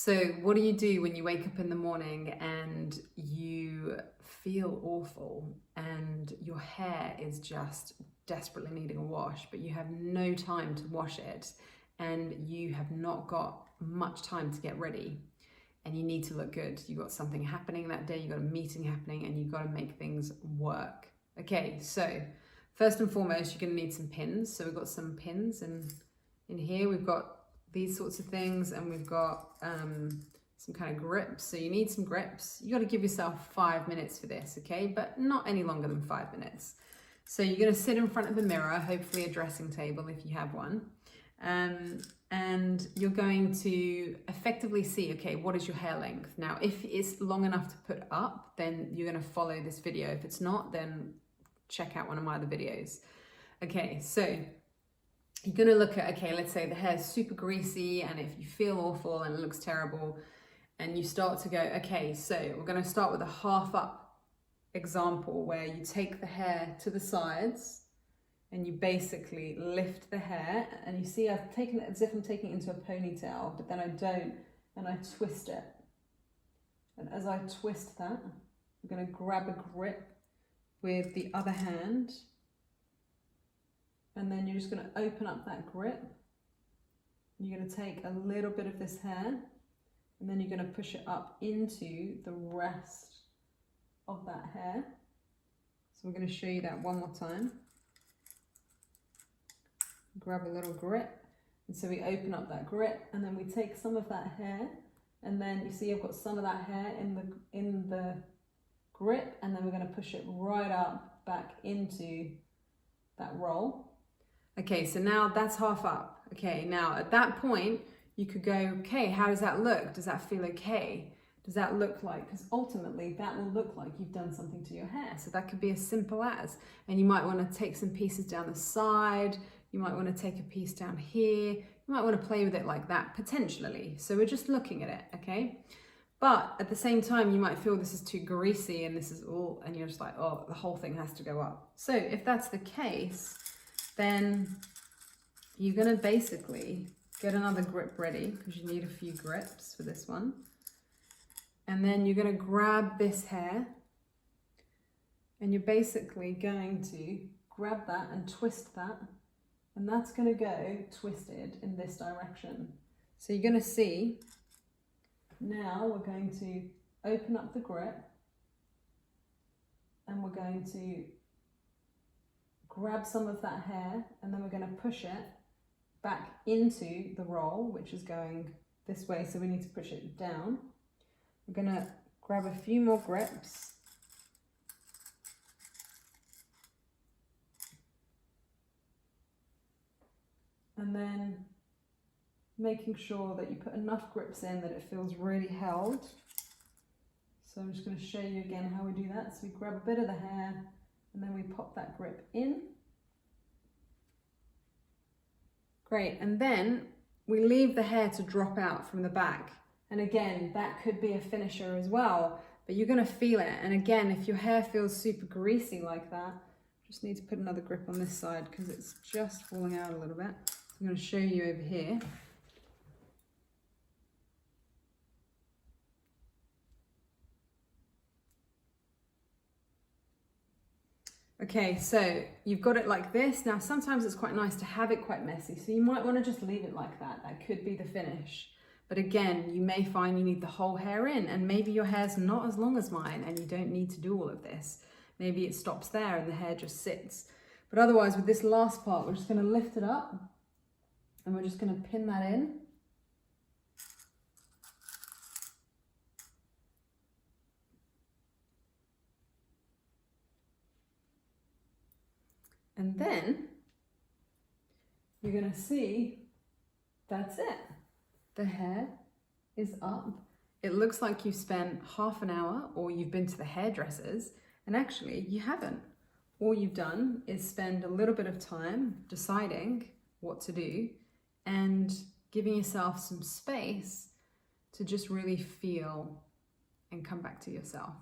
So what do you do when you wake up in the morning and you feel awful and your hair is just desperately needing a wash, but you have no time to wash it and you have not got much time to get ready and you need to look good? You've got something happening that day, you've got a meeting happening and you've got to make things work. Okay, so first and foremost, you're going to need some pins. So we've got some pins and in here we've got these sorts of things, and we've got some kind of grips. So you need some grips. You got to give yourself 5 minutes for this, okay? But not any longer than 5 minutes. So you're going to sit in front of a mirror, hopefully a dressing table if you have one, and you're going to effectively see, okay, what is your hair length? Now, if it's long enough to put up, then you're going to follow this video. If it's not, then check out one of my other videos. Okay, so you're going to look at, okay, let's say the hair's super greasy and if you feel awful and it looks terrible and you start to go, okay, so we're going to start with a half up example where you take the hair to the sides and you basically lift the hair, and you see I've taken it as if I'm taking it into a ponytail, but then I don't, and I twist it. And as I twist that, I'm going to grab a grip with the other hand. And then you're just going to open up that grip. You're going to take a little bit of this hair and then you're going to push it up into the rest of that hair. So we're going to show you that one more time. Grab a little grip. And so we open up that grip and then we take some of that hair, and then you see I've got some of that hair in the grip, and then we're going to push it right up back into that roll. Okay, so now that's half up. Okay, now at that point, you could go, okay, how does that look? Does that feel okay? Does that look like, because ultimately that will look like you've done something to your hair. So that could be as simple as, and you might want to take some pieces down the side. You might want to take a piece down here. You might want to play with it like that, potentially. So we're just looking at it, okay? But at the same time, you might feel this is too greasy and this is all, and you're just like, oh, the whole thing has to go up. So if that's the case, then you're going to basically get another grip ready, because you need a few grips for this one. And then you're going to grab this hair and you're basically going to grab that and twist that, and that's going to go twisted in this direction. So you're going to see, now we're going to open up the grip and we're going to grab some of that hair, and then we're going to push it back into the roll, which is going this way, so we need to push it down. We're going to grab a few more grips. And then making sure that you put enough grips in that it feels really held. So I'm just going to show you again how we do that. So we grab a bit of the hair and then we pop that grip in. Great, and then we leave the hair to drop out from the back. And again, that could be a finisher as well, but you're going to feel it. And again, if your hair feels super greasy like that, just need to put another grip on this side because it's just falling out a little bit. So I'm going to show you over here. Okay, so you've got it like this. Now, sometimes it's quite nice to have it quite messy, so you might want to just leave it like that. That could be the finish. But again, you may find you need the whole hair in, and maybe your hair's not as long as mine and you don't need to do all of this. Maybe it stops there and the hair just sits. But otherwise, with this last part, we're just going to lift it up and we're just going to pin that in. And then you're going to see that's it. The hair is up. It looks like you've spent half an hour or you've been to the hairdressers, and actually you haven't. All you've done is spend a little bit of time deciding what to do and giving yourself some space to just really feel and come back to yourself.